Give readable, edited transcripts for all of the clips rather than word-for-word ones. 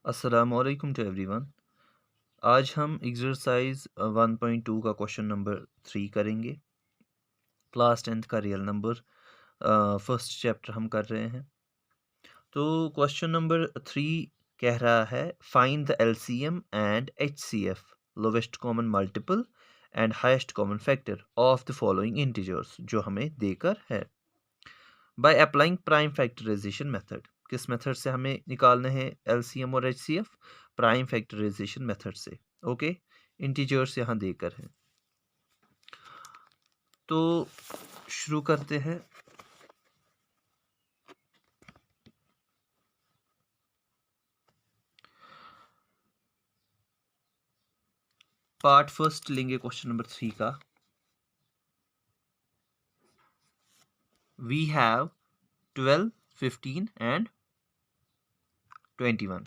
अस्सलामुअलैकुम to everyone. आज हम एक्सरसाइज 1.2 का क्वेश्चन नंबर 3 करेंगे। क्लास 10th का रियल नंबर फर्स्ट चैप्टर हम कर रहे हैं। तो क्वेश्चन नंबर 3 कह रहा है find the LCM and HCF lowest common multiple and highest common factor of the following integers, जो हमें देकर है। By applying prime factorization method, किस मेथड से हमें निकालने हैं एलसीएम और एचसीएफ? प्राइम फैक्टराइजेशन मेथड से। ओके, इंटीजर्स यहाँ देकर हैं। तो शुरू करते हैं। पार्ट फर्स्ट लेंगे क्वेश्चन नंबर 3 का। We have 12, 15 and 21।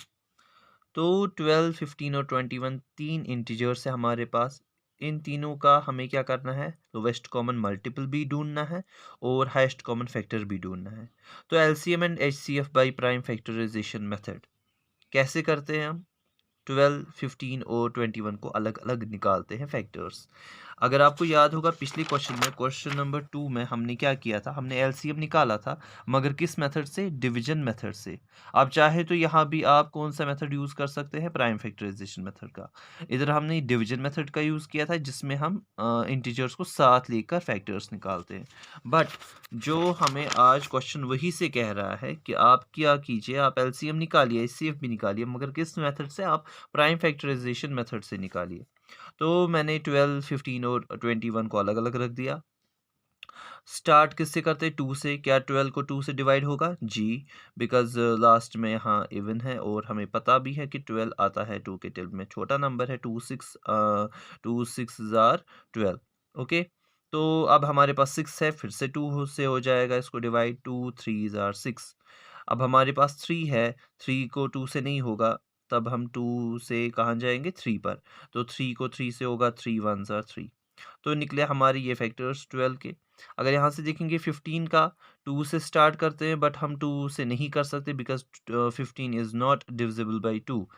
तो 12, 15 और 21 तीन इंटीजर्स है हमारे पास। इन तीनों का हमें क्या करना है? लोवेस्ट कॉमन मल्टीपल भी ढूंढना है और हाईएस्ट कॉमन फैक्टर भी ढूंढना है। तो LCM and HCF by prime factorization method कैसे करते हैं हम? 12, 15 और 21 को अलग अलग निकालते हैं फैक्टर्स। अगर आपको याद होगा पिछले क्वेश्चन में, क्वेश्चन नंबर 2 में हमने क्या किया था? हमने एलसीएम निकाला था, मगर किस मेथड से? डिवीजन मेथड से। आप चाहे तो यहाँ भी आप कौन सा मेथड यूज़ कर सकते हैं? प्राइम फैक्टराइजेशन मेथड का। इधर हमने डिवीजन मेथड का यूज़ किया था, जिसमें हम इंटीजर्स को साथ लेकर फैक्टर्स निकालते हैं। बट जो हमें आज क्वेश्चन वही से कह रहा है कि आप क्या कीजिए, आप एलसीएम निकालिए, एचसीएफ भी निकालिए, मगर किस मेथड से? आप प्राइम फैक्टराइजेशन मेथड से निकालिए। तो मैंने 12, 15 और 21 को अलग अलग रख दिया। स्टार्ट किससे करते हैं? 2 से। क्या 12 को 2 से डिवाइड होगा? जी, बिकॉज लास्ट में यहाँ इवन है और हमें पता भी है कि 12 आता है 2 के टेबल में। छोटा नंबर है, 2 6 जार 12। ओके, तो अब हमारे पास 6 है, फिर से 2 से हो जाएगा इसको डिवाइड। 2 3 जार 6। अब हमारे पास 3 है, 3 को 2 से नहीं होगा, तब हम 2 से कहाँ जाएंगे? 3 पर। तो 3 को 3 से होगा, 3 1 जार 3। तो निकले हमारे ये फैक्टर्स 12 के। अगर यहाँ से देखेंगे 15 का, 2 से स्टार्ट करते हैं, बट हम 2 से नहीं कर सकते because 15 is not divisible by 2।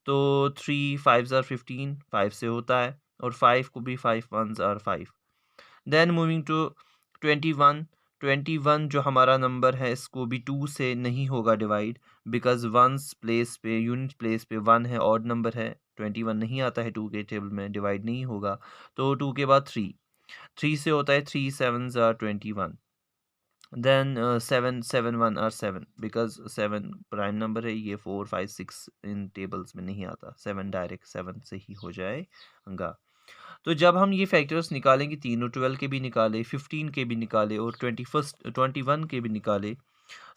तो 3 5 जार 15, 5 से होता है, और 5 को भी 5 1 जार 5। Then moving to 21। 21 जो हमारा नंबर है, इसको भी 2 से नहीं होगा डिवाइड, बिकॉज वंस प्लेस पे, यूनिट प्लेस पे 1 है, ऑड नंबर है। 21 नहीं आता है 2 के टेबल में, डिवाइड नहीं होगा। तो 2 के बाद 3, 3 से होता है, 3 7 जार 21। Then 7 7 1 are 7, because 7 prime number है। ये 4 5 6 इन टेबल्स में नहीं आता, 7 डायरेक्ट 7 से ही हो जाएगा। तो जब हम ये फैक्टर्स निकालेंगे, तीनों 12 के भी निकाले, 15 के भी निकाले और 21 के भी निकाले,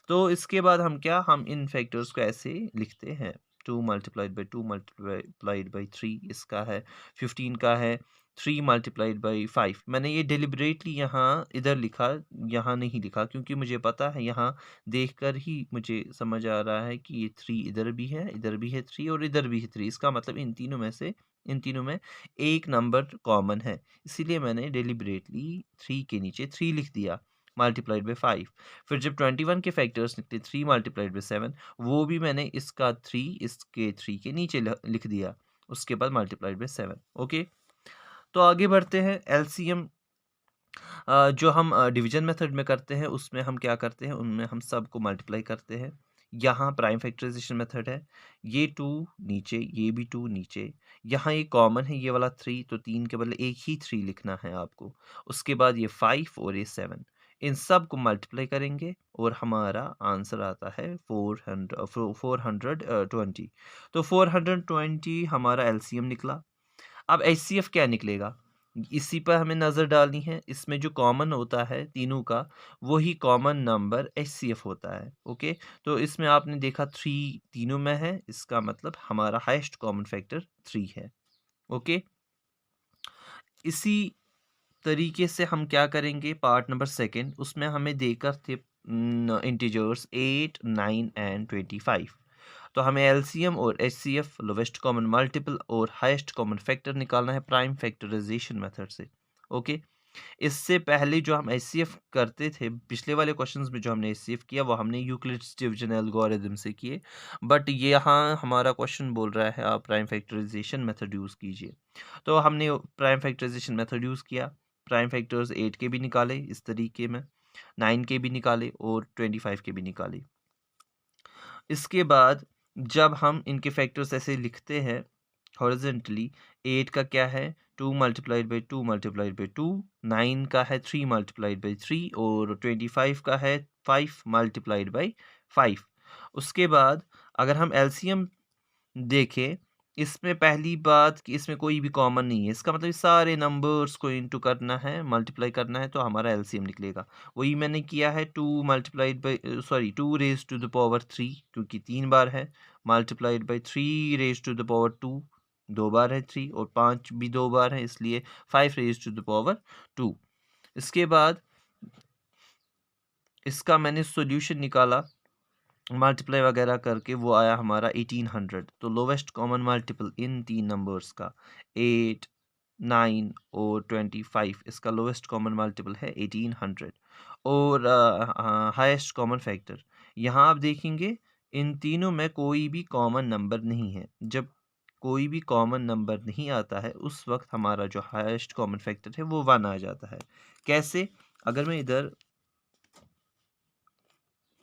तो इसके बाद हम क्या, हम इन फैक्टर्स को ऐसे लिखते हैं। 2 मल्टीप्लाइड बाई 2 मल्टीप्लाइड बाई 3 इसका है। 15 का है 3 मल्टीप्लाइड बाई 5। मैंने ये डेलिबरेटली यहाँ इधर लिखा, यहाँ नहीं लिखा, क्योंकि मुझे पता है, यहाँ देखकर ही मुझे समझ आ रहा है कि ये 3 इधर भी है, इधर भी है 3 और इधर भी है 3। इसका मतलब इन तीनों में से, इन तीनों में एक नंबर कॉमन है, इसीलिए मैंने डेलिबरेटली 3 के नीचे 3 लिख दिया, मल्टीप्लाइड बाई 5। फिर जब 21 के फैक्टर्स निकले, 3 मल्टीप्लाइड बाई 7, वो भी मैंने इसका 3 इसके 3 के नीचे लिख दिया, उसके बाद मल्टीप्लाइड बाई 7। ओके, तो आगे बढ़ते हैं। एलसीएम जो हम डिवीजन मेथड में करते हैं, उसमें हम क्या करते हैं, उनमें हम सब को मल्टीप्लाई करते हैं। यहाँ प्राइम फैक्टराइजेशन मेथड है, ये 2 नीचे, ये भी 2 नीचे, यहाँ ये कॉमन है, ये वाला 3, तो 3 के बदले एक ही 3 लिखना है आपको। उसके बाद ये 5 और ये 7, इन सब को मल्टीप्लाई करेंगे और हमारा आंसर आता है 420। तो 420 हमारा एलसीएम निकला। अब एचसीएफ क्या निकलेगा, इसी पर हमें नज़र डालनी है। इसमें जो कॉमन होता है तीनों का, वही कॉमन नंबर एचसीएफ होता है। ओके, तो इसमें आपने देखा 3 तीनों में है, इसका मतलब हमारा हाईएस्ट कॉमन फैक्टर 3 है। ओके, इसी तरीके से हम क्या करेंगे, पार्ट नंबर सेकंड, उसमें हमें देकर थे इंटीजर्स 8 9 एंड 25। तो हमें एलसीएम और एचसीएफ, लोवेस्ट कॉमन मल्टीपल और हाईएस्ट कॉमन फैक्टर निकालना है प्राइम फैक्टराइजेशन मेथड से। ओके, इससे पहले जो हम एचसीएफ करते थे, पिछले वाले क्वेश्चंस में जो हमने एचसीएफ किया वो हमने यूक्लिड्स डिवीजन एल्गोरिथम से किए, बट ये यहाँ हमारा क्वेश्चन बोल रहा है आप प्राइम फैक्टराइजेशन मेथड यूज़ कीजिए। तो हमने प्राइम फैक्टराइजेशन मेथड यूज़ किया, प्राइम फैक्टर्स 8 के भी निकाले इस तरीके में, 9 के भी निकाले और 25 के भी निकाले। इसके बाद जब हम इनके फैक्टर्स ऐसे लिखते हैं हॉरिजेंटली, 8 का क्या है 2 मल्टीप्लाइड बाई 2 मल्टीप्लाइड बाई 2, 9 का है 3 मल्टीप्लाइड बाई 3 और 25 का है 5 मल्टीप्लाइड बाई 5। उसके बाद अगर हम एलसीएम देखें, इसमें पहली बात कि इसमें कोई भी कॉमन नहीं है, इसका मतलब इस सारे नंबर्स को इंटू करना है, मल्टीप्लाई करना है तो हमारा एलसीएम निकलेगा। वही मैंने किया है 2 multiplied by 2 raise to the power 3 क्योंकि 3 बार है, multiplied by 3 raise to the power 2 2 बार है 3 और 5 भी 2 बार है इसलिए 5 रेज़ टू द पावर 2। इसके बाद इसका मैंने सॉल्यूशन निकाला मल्टीप्लाई वगैरह करके, वो आया हमारा 1800। तो लोवेस्ट कॉमन मल्टीपल इन तीन नंबर्स का 8, 9 और 25, इसका लोवेस्ट कॉमन मल्टीपल है 1800। और हाईएस्ट कॉमन फैक्टर, यहाँ आप देखेंगे इन तीनों में कोई भी कॉमन नंबर नहीं है। जब कोई भी कॉमन नंबर नहीं आता है उस वक्त हमारा जो हाईएस्ट कॉमन फैक्टर है वो 1 आ जाता है। कैसे? अगर मैं इधर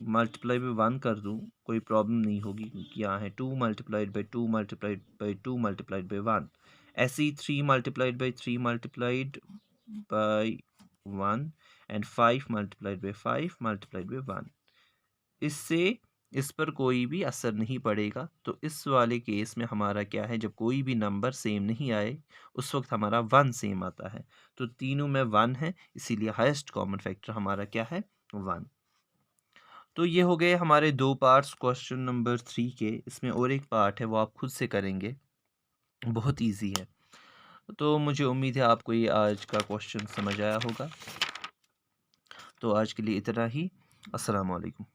मल्टीप्लाई बाई 1 कर दूं कोई प्रॉब्लम नहीं होगी क्योंकि यहाँ है 2 multiplied by 2 multiplied by 2 multiplied by 1। ऐसे ही 3 multiplied by 3 multiplied by 1 and 5 multiplied by 5 multiplied by 1। इससे इस पर कोई भी असर नहीं पड़ेगा। तो इस वाले केस में हमारा क्या है, जब कोई भी नंबर सेम नहीं आए उस वक्त हमारा 1 सेम आता है। तो तीनों में 1 है इसीलिए हाईएस्ट कॉमन फैक्टर हमारा क्या है 1। तो ये हो गए हमारे 2 पार्ट्स क्वेश्चन नंबर 3 के। इसमें और एक पार्ट है वो आप खुद से करेंगे, बहुत इजी है। तो मुझे उम्मीद है आपको ये आज का क्वेश्चन समझ आया होगा। तो आज के लिए इतना ही। अस्सलाम वालेकुम।